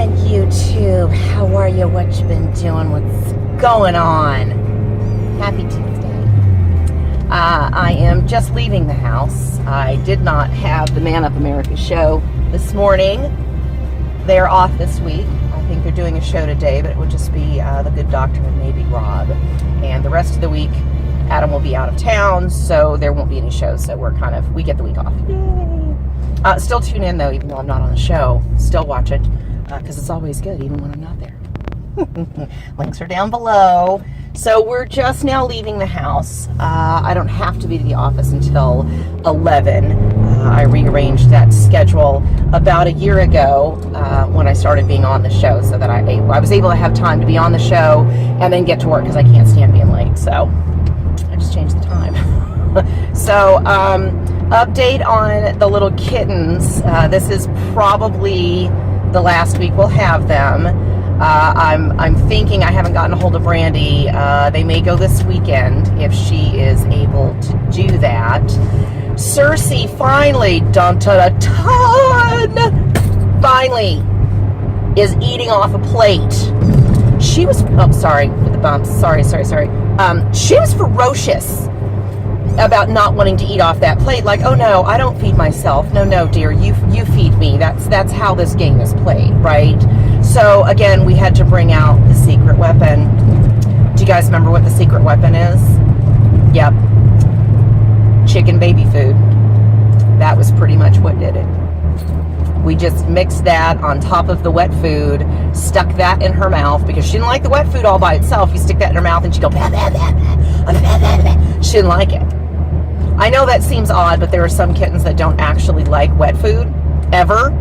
And YouTube, how are you? What you been doing? What's going on? Happy Tuesday. I am just leaving the house. I did not have the Man Up America show this morning. They're off this week. I think they're doing a show today, but it would just be the Good Doctor and maybe Rob. And the rest of the week, Adam will be out of town, so there won't be any shows. So we get the week off. Yay! Still tune in though, even though I'm not on the show. Still watch it. Because it's always good, even when I'm not there. Links are down below. So we're just now leaving the house. I don't have to be to the office until 11. I rearranged that schedule about a year ago when I started being on the show, so that I was able to have time to be on the show and then get to work, because I can't stand being late. So I just changed the time. So update on the little kittens. This is probably the last week we'll have them. I'm thinking, I haven't gotten a hold of Brandy. They may go this weekend if she is able to do that. Cersei finally, finally is eating off a plate. She was, oh, sorry with the bumps. Sorry. She was ferocious about not wanting to eat off that plate. Like, oh no, I don't feed myself. No, dear, you feed me. That's how this game is played, right? So again, we had to bring out the secret weapon. Do you guys remember what the secret weapon is? Yep. Chicken baby food. That was pretty much what did it. We just mixed that on top of the wet food, stuck that in her mouth, because she didn't like the wet food all by itself. You stick that in her mouth and she'd go, bah, bah, bah, bah. She didn't like it. I know that seems odd, but there are some kittens that don't actually like wet food, ever.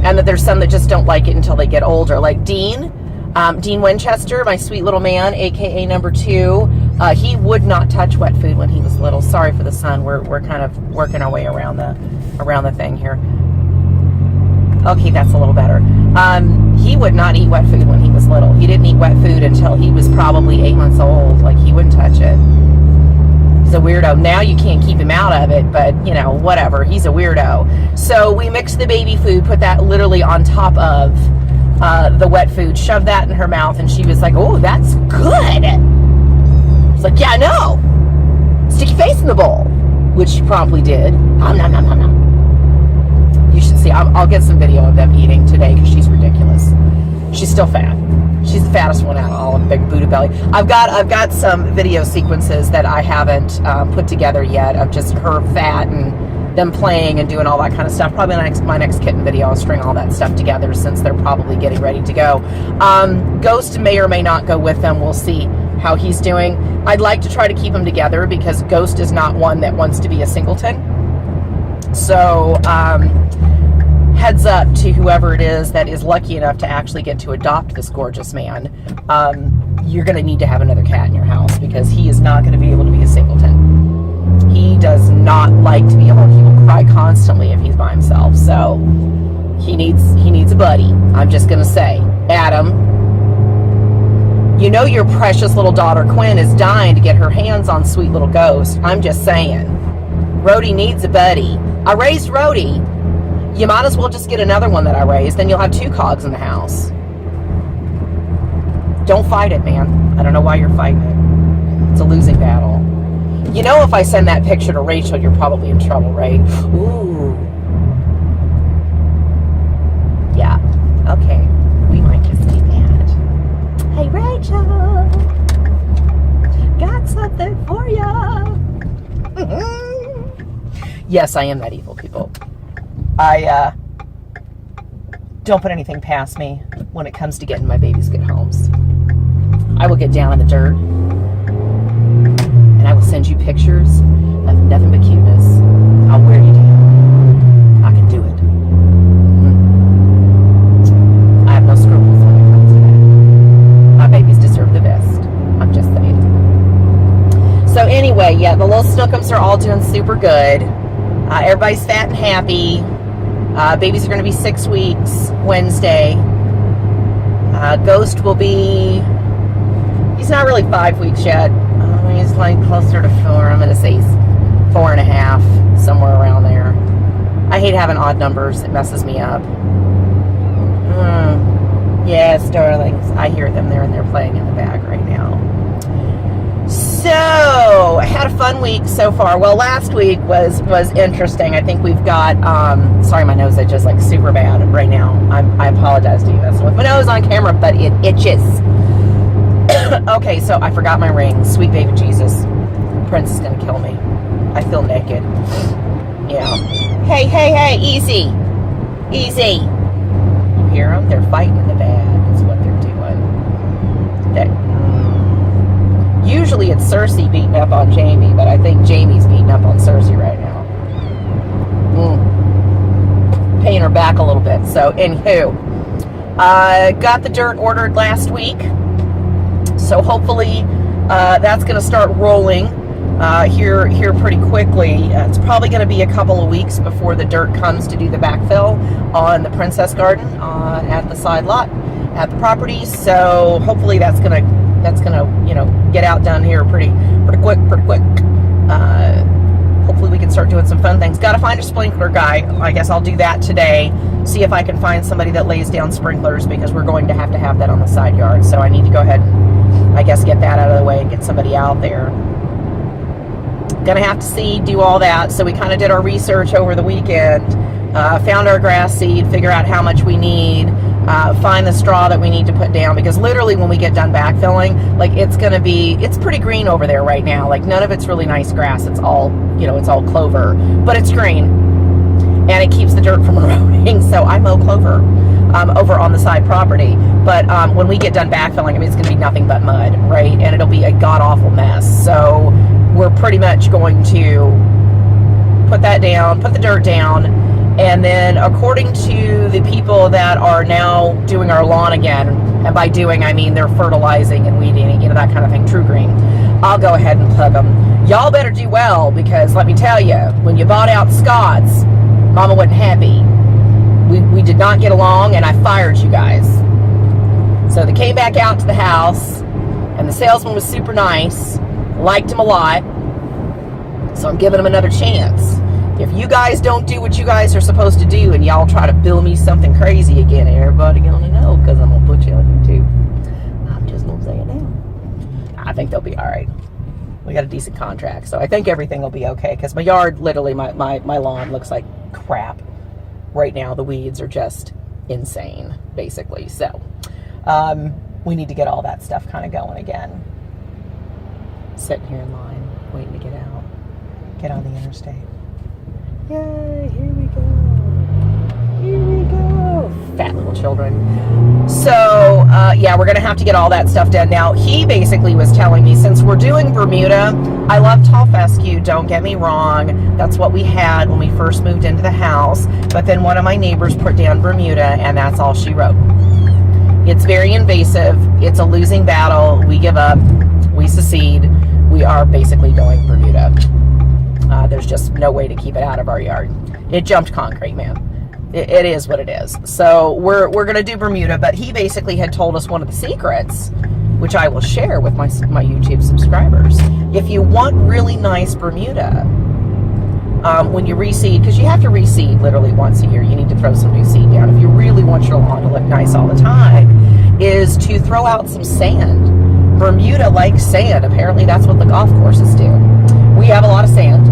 And that there's some that just don't like it until they get older. Like Dean Winchester, my sweet little man, AKA number 2. He would not touch wet food when he was little. Sorry for the sun. We're kind of working our way around the thing here. Okay, that's a little better. He would not eat wet food when he was little. He didn't eat wet food until he was probably 8 months old. Like, he wouldn't touch it. He's a weirdo. Now you can't keep him out of it, but, you know, whatever. He's a weirdo. So we mixed the baby food, put that literally on top of the wet food, shoved that in her mouth, and she was like, oh, that's good. It's like, yeah, I know. Stick your face in the bowl, which she promptly did. Nom, nom, nom, nom, nom. You should see. I'll get some video of them eating today, because she's ridiculous. She's still fat. She's the fattest one out of all of big Buddha belly. I've got some video sequences that I haven't put together yet of just her fat and them playing and doing all that kind of stuff. Probably my next kitten video, I'll string all that stuff together, since they're probably getting ready to go. Ghost may or may not go with them. We'll see how he's doing. I'd like to try to keep them together, because Ghost is not one that wants to be a singleton. So heads up to whoever it is that is lucky enough to actually get to adopt this gorgeous man. You're going to need to have another cat in your house, because he is not going to be able to be a singleton. He does not like to be alone. He will cry constantly if he's by himself. So he needs a buddy. I'm just going to say, Adam, you know your precious little daughter Quinn is dying to get her hands on sweet little Ghost. I'm just saying. Rhodey needs a buddy. I raised Rhodey. You might as well just get another one that I raised. Then you'll have 2 cogs in the house. Don't fight it, man. I don't know why you're fighting it. It's a losing battle. You know, if I send that picture to Rachel, you're probably in trouble, right? Ooh. Yeah. Okay. We might just do that. Hey, Rachel. Got something for ya. Yes, I am that evil, people. I don't put anything past me when it comes to getting my babies good homes. I will get down in the dirt, and I will send you pictures of nothing but cuteness. I'll wear you down. I can do it. I have no scruples when it comes to that. My babies deserve the best. I'm just saying. So anyway, yeah, the little Snookums are all doing super good. Everybody's fat and happy. Babies are going to be 6 weeks Wednesday. Ghost will be, he's not really 5 weeks yet. He's like closer to 4. I'm going to say he's 4.5, somewhere around there. I hate having odd numbers. It messes me up. Yes, darlings. I hear them there, and they're playing in the back right now. So, I had a fun week so far. Well, last week was interesting. I think we've got, sorry, my nose itches like super bad right now. I apologize to you guys with my nose on camera, but it itches. Okay, so I forgot my ring. Sweet baby Jesus. Prince is going to kill me. I feel naked. Yeah. Hey, easy. Easy. You hear them? They're fighting in the bag. Is what they're doing. Usually it's Cersei beating up on Jamie, but I think Jamie's beating up on Cersei right now. Paying her back a little bit. So, anywho, got the dirt ordered last week. So hopefully that's going to start rolling here pretty quickly. It's probably going to be a couple of weeks before the dirt comes to do the backfill on the Purrincess garden at the side lot at the property. So hopefully that's gonna get out done here pretty quick. Hopefully we can start doing some fun things. Got to find a sprinkler guy. I guess I'll do that today. See if I can find somebody that lays down sprinklers, because we're going to have that on the side yard. So I need to go ahead and, I guess, get that out of the way and get somebody out there. Gonna have to do all that. So we kind of did our research over the weekend, found our grass seed, figure out how much we need, find the straw that we need to put down, because literally when we get done backfilling, like, it's pretty green over there right now. Like, none of it's really nice grass. It's all, it's all clover, but it's green and it keeps the dirt from eroding. So I mow clover over on the side property, but when we get done backfilling, I mean, it's gonna be nothing but mud, right? And it'll be a god-awful mess. So we're pretty much going to put that down, put the dirt down, and then according to the people that are now doing our lawn again, and by doing I mean they're fertilizing and weeding, that kind of thing, True Green, I'll go ahead and plug them. Y'all better do well, because let me tell you, when you bought out Scott's, Mama wasn't happy. We did not get along, and I fired you guys. So they came back out to the house, and the salesman was super nice, liked him a lot, so I'm giving him another chance. If you guys don't do what you guys are supposed to do, and y'all try to bill me something crazy again, everybody gonna know, because I'm gonna put you on YouTube. I'm just gonna say it now. I think they'll be all right. We got a decent contract, so I think everything will be okay, because my yard, literally, my lawn looks like crap right now. The weeds are just insane, basically. So we need to get all that stuff kind of going again. Sitting here in line, waiting to get on the interstate. Yay, here we go. Fat little children. So, yeah, we're going to have to get all that stuff done. Now, he basically was telling me, since we're doing Bermuda, I love tall fescue, don't get me wrong. That's what we had when we first moved into the house. But then one of my neighbors put down Bermuda, and that's all she wrote. It's very invasive. It's a losing battle. We give up. We secede. We are basically going Bermuda. There's just no way to keep it out of our yard. It jumped concrete, man. It is what it is. So we're going to do Bermuda, but he basically had told us one of the secrets, which I will share with my YouTube subscribers. If you want really nice Bermuda, when you reseed, because you have to reseed literally once a year, you need to throw some new seed down. If you really want your lawn to look nice all the time, is to throw out some sand. Bermuda likes sand. Apparently that's what the golf courses do. We have a lot of sand,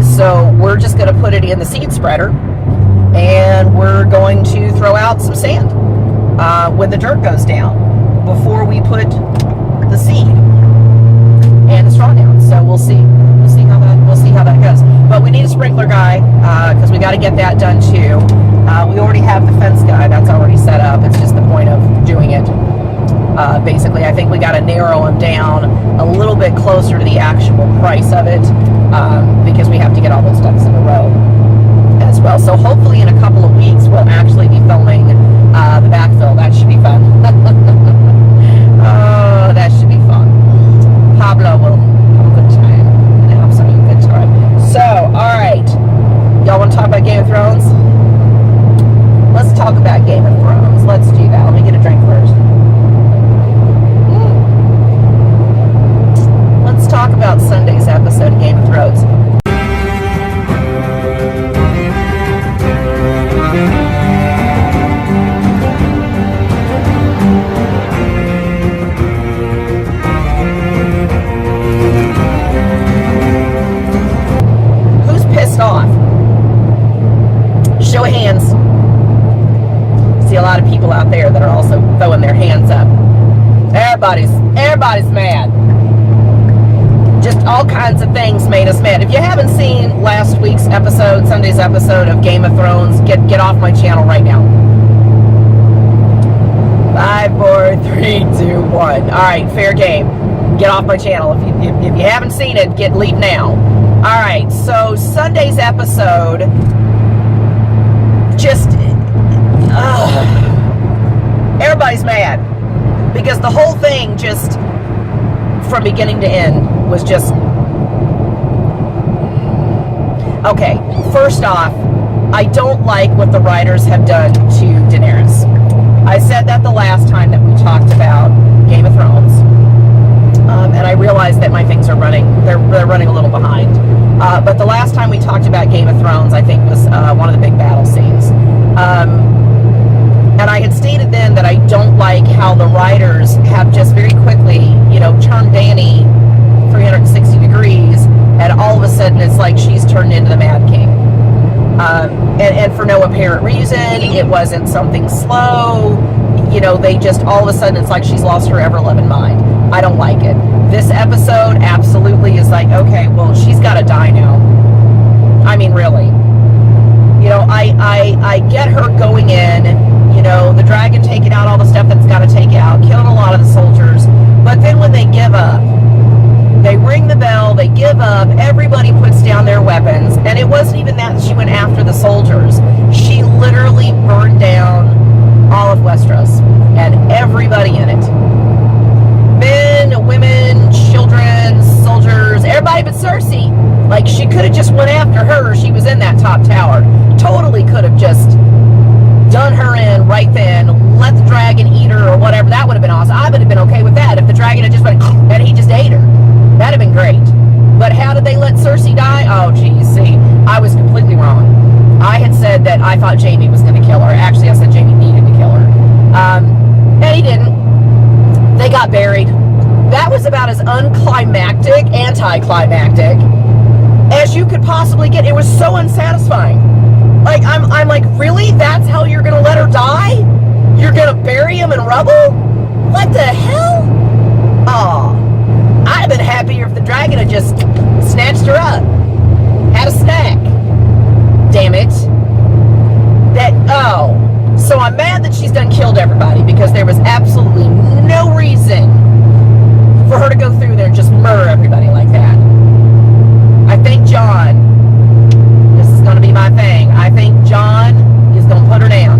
so we're just going to put it in the seed spreader, and we're going to throw out some sand when the dirt goes down before we put the seed and the straw down. So we'll see how that goes. But we need a sprinkler guy, because we got to get that done too. We already have the fence guy that's already set up. It's just the point of doing it. Basically, I think we got to narrow him down a little bit closer to the actual price of it, because we have to get all those ducks in a row as well. So hopefully in a couple of weeks we'll actually be filming the backfill. That should be fun. Oh, that should be fun. Pablo will have a good time, an absolute good time. So, all right, y'all want to talk about Game of Thrones? Let's talk about Game of Thrones. Let's do that. Let me get a drink first. Let's talk about Sunday's episode of Game of Thrones. there that are also throwing their hands up. Everybody's mad. Just all kinds of things made us mad. If you haven't seen last week's episode, Sunday's episode of Game of Thrones, get off my channel right now. 5, 4, 3, 2, 1. All right, fair game. Get off my channel. If you haven't seen it, leave now. All right, so Sunday's episode, just everybody's mad because the whole thing, just from beginning to end, was just okay. First off, I don't like what the writers have done to Daenerys. I said that the last time that we talked about Game of Thrones, and I realized that my things are running, they're running a little behind. But the last time we talked about Game of Thrones, I think, was one of the big battle scenes. And I had stated then that I don't like how the writers have just very quickly, turned Dany 360 degrees, and all of a sudden it's like she's turned into the Mad King. And for no apparent reason. It wasn't something slow. They just, all of a sudden, it's like she's lost her ever-loving mind. I don't like it. This episode absolutely is like, okay, well, she's got to die now. I mean, really. I get her going in, the dragon taking out all the stuff that's got to take out, killing a lot of the soldiers. But then when they give up, they ring the bell, they give up, everybody puts down their weapons, and it wasn't even that she went after the soldiers. She literally burned down all of Westeros and everybody in it. Men, women, children, soldiers, everybody but Cersei. Like, she could have just went after her. She was in that top tower. Totally could have just done her in right then, let the dragon eat her or whatever. That would have been awesome. I would have been okay with that if the dragon had just went and he just ate her. That'd have been great. But how did they let Cersei die? Oh, geez, see, I was completely wrong. I had said that I thought Jaime was going to kill her. Actually, I said Jaime needed to kill her. And he didn't. They got buried. That was about as unclimactic, anticlimactic, as you could possibly get. It was so unsatisfying. Like, I'm like, really? That's how you're going to let her die? You're going to bury him in rubble? What the hell? Aw. I'd have been happier if the dragon had just snatched her up. Had a snack. Damn it. So I'm mad that she's done killed everybody, because there was absolutely no reason for her to go through there and just murder everybody like that. I think Jon, this is going to be my thing, I think Jon is going to put her down.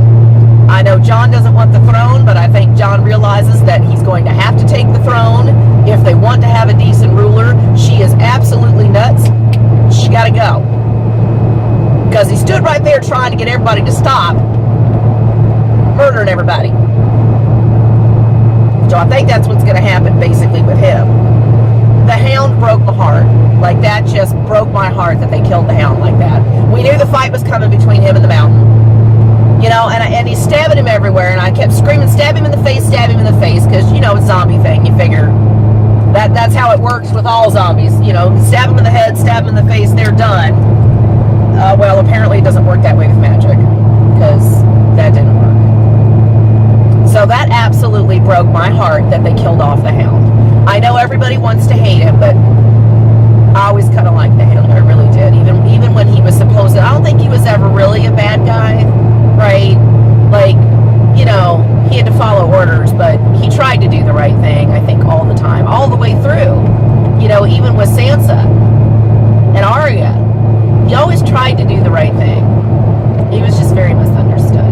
I know Jon doesn't want the throne, but I think Jon realizes that he's going to have to take the throne if they want to have a decent ruler. She is absolutely nuts. She got to go. Because he stood right there trying to get everybody to stop murdering everybody. So I think that's what's going to happen basically with him. The Hound broke my heart. Like, that just broke my heart that they killed the Hound like that. We knew the fight was coming between him and the Mountain. And he's stabbing him everywhere, and I kept screaming, stab him in the face, because, it's a zombie thing. You figure that's how it works with all zombies. Stab him in the head, stab him in the face, they're done. Well, apparently it doesn't work that way with magic, because that didn't work. So that absolutely broke my heart that they killed off the Hound. I know everybody wants to hate him, but I always kind of liked the Hound. I really did. Even when he was supposed to, I don't think he was ever really a bad guy, right? Like, he had to follow orders, but he tried to do the right thing, I think, all the time, all the way through. Even with Sansa and Arya, he always tried to do the right thing. He was just very misunderstood.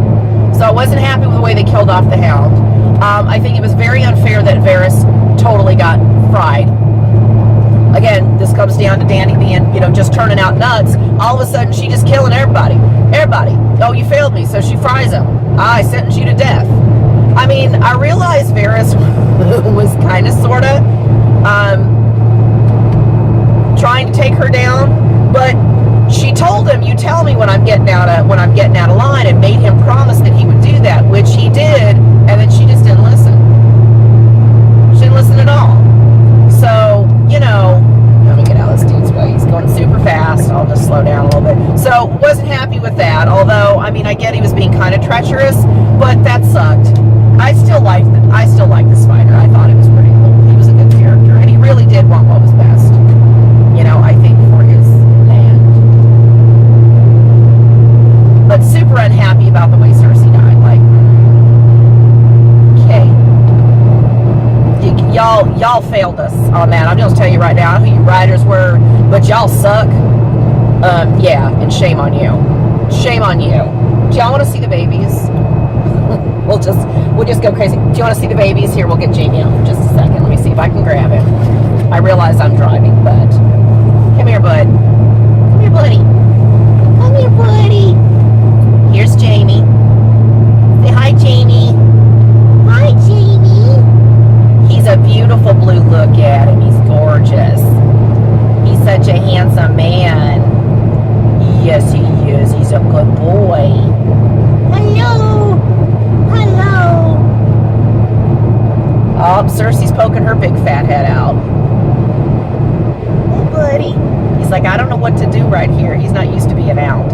So I wasn't happy with the way they killed off the Hound. I think it was very unfair that Varys totally got fried. Again, this comes down to Dany being, just turning out nuts. All of a sudden, she just killing everybody. Everybody. Oh, you failed me, so she fries him. I sentence you to death. I mean, I realized Varys was kind of, sort of, trying to take her down, but she told him, you tell me when I'm getting out of line, and made him promise that he would do that, which he did, and then she just didn't listen. She didn't listen at all. So, let me get out of this dude's way. He's going super fast. I'll just slow down a little bit. So, wasn't happy with that, although, I get he was being kind of treacherous, but that sucked. I still like the spider. I thought it was pretty cool. He was a good character, and he really did want what was best. You know, I think for his land. But super unhappy about the way Cersei died. Like, okay, y'all failed us on that. I'm just telling you right now who you writers were, but y'all suck. Yeah, and shame on you. Shame on you. Do y'all want to see the babies? We'll just go crazy. Do you want to see the babies? Here, we'll get Jamie out for just a second. Let me see if I can grab him. I realize I'm driving, but come here, bud. Come here, buddy. Come here, buddy. Here's Jamie. Say hi, Jamie. Hi, Jamie. He's a beautiful blue. Look at him. He's gorgeous. He's such a handsome man. Yes, he is. He's a good boy. Hello. Hello. Oh, Cersei's poking her big fat head out. Hey, buddy. He's like, I don't know what to do right here. He's not used to being out.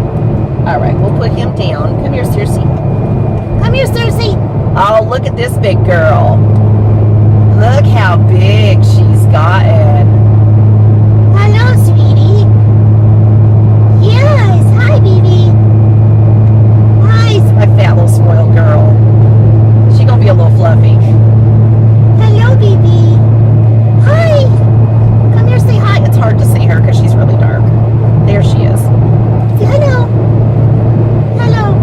All right, we'll put him down. Come here, Cersei. Come here, Cersei. Oh, look at this big girl. Look how big she's gotten. Hello, sweetie. Yes. Hi, baby. Hi, my fat little spoiled girl. She's gonna be a little fluffy. Hello, baby. Hi. Come here, say hi. It's hard to see her because she's really dark. There she is. Hello. Hello.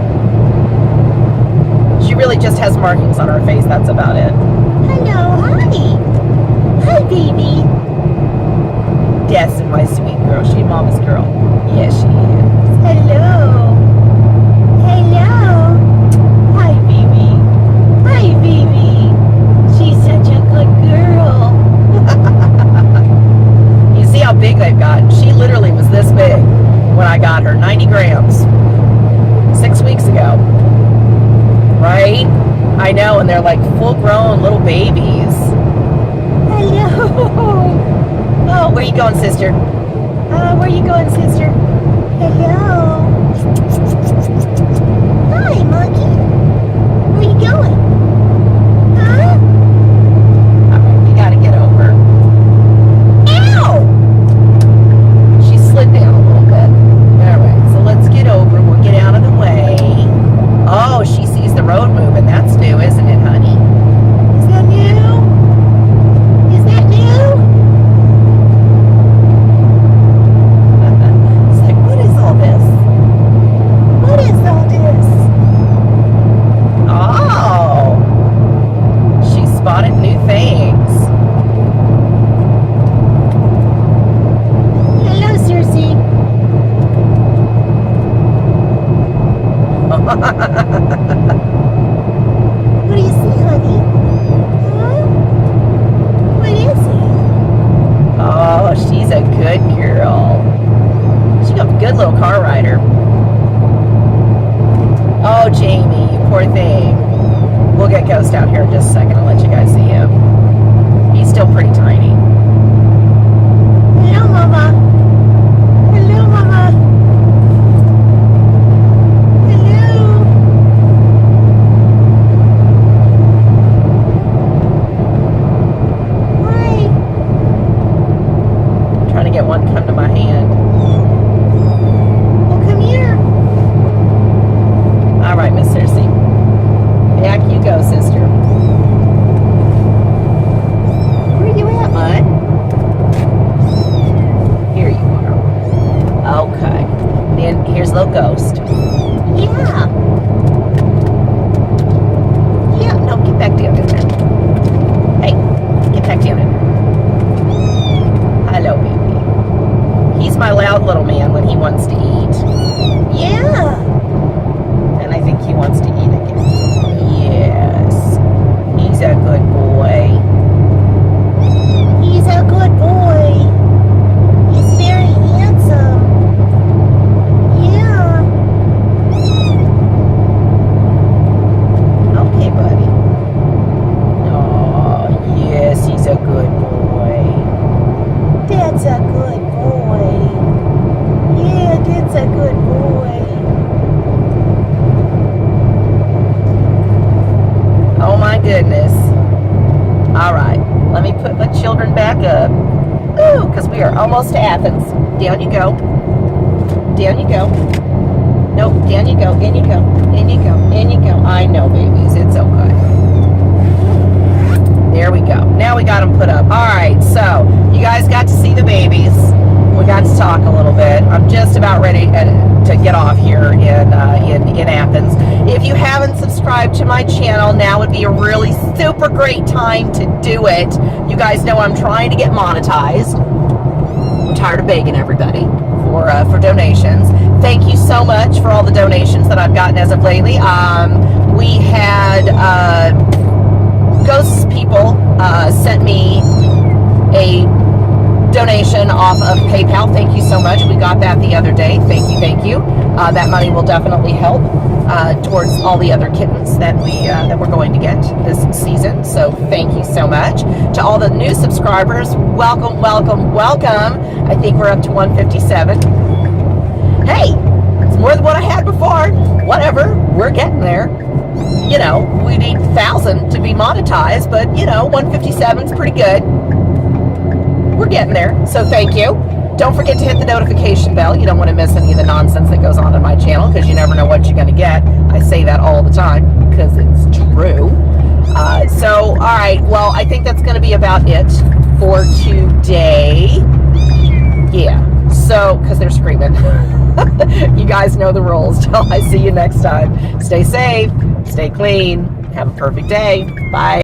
She really just has markings on her face. That's about it. Hello. Hi. Hi, baby. Yes, and my sweet girl. She's mama's girl. Yes, she is. Hello. Hello. Hi, baby. Hi, baby. She's such a good girl. You see how big they've gotten? She literally was this big when I got her. 90 grams. 6 weeks ago. Right? I know, and they're like full-grown little babies. Hello. Oh, where you going, sister? Where you going, sister? Hello. Hi, monkey. Where you going? Huh? Alright, you gotta get over. Ow! She slid down a little bit. Alright, so let's get over. We'll get out of the way. Oh, she sees the road moving. That's new, isn't it, honey? Is that new? Is that new? It's like, what is all this? What is all this? Oh, she spotted new things. Hello, Cersei. What do you see, honey? Huh? What is he? Oh, she's a good girl. She's a good little car rider. Oh, Jamie, you poor thing. We'll get Ghost out here in just a second. I'll let you guys see him. He's still pretty tiny. Hello, Mama. Hello, Mama. Hello. Hi. I'm trying to get one to come to my hand. Well, come here. All right, Miss Cersei. Back you go, sister. Where you at, bud? Here you are. Okay. Then here's little Ghost. Yeah. Yeah, no, get back down in there. Hey, get back down in there. Hello, baby. He's my loud little man when he wants to eat. Yeah. And I think he wants to eat again. Yes. He's a good boy. He's a good boy. He's very handsome. Yeah. Okay, buddy. Oh, yes, he's a good boy. That's a good boy. Yeah, that's a Athens. Down you go. Down you go. Nope, down you go. In you go. In you go. In you go. I know, babies. It's okay. There we go. Now we got them put up. All right, so you guys got to see the babies. We got to talk a little bit. I'm just about ready to get off here in Athens. If you haven't subscribed to my channel, now would be a really super great time to do it. You guys know I'm trying to get monetized. I'm tired of begging everybody for donations. Thank you so much for all the donations that I've gotten as of lately. We had Ghost people sent me a donation off of PayPal. Thank you so much. We got that the other day. Thank you, thank you. That money will definitely help towards all the other kittens that we're going to get this season. So thank you so much. To all the new subscribers, welcome, welcome, welcome. I think we're up to 157. Hey, it's more than what I had before. Whatever, we're getting there. You know, we need 1,000 to be monetized, but you know, 157 is pretty good. We're getting there, so thank you. Don't forget to hit the notification bell. You don't want to miss any of the nonsense that goes on my channel, because you never know what you're going to get. I say that all the time because it's true. So, all right, well, I think that's going to be about it for today. Yeah, so, because they're screaming. You guys know the rules. Till I see you next time. Stay safe, stay clean, have a perfect day. Bye.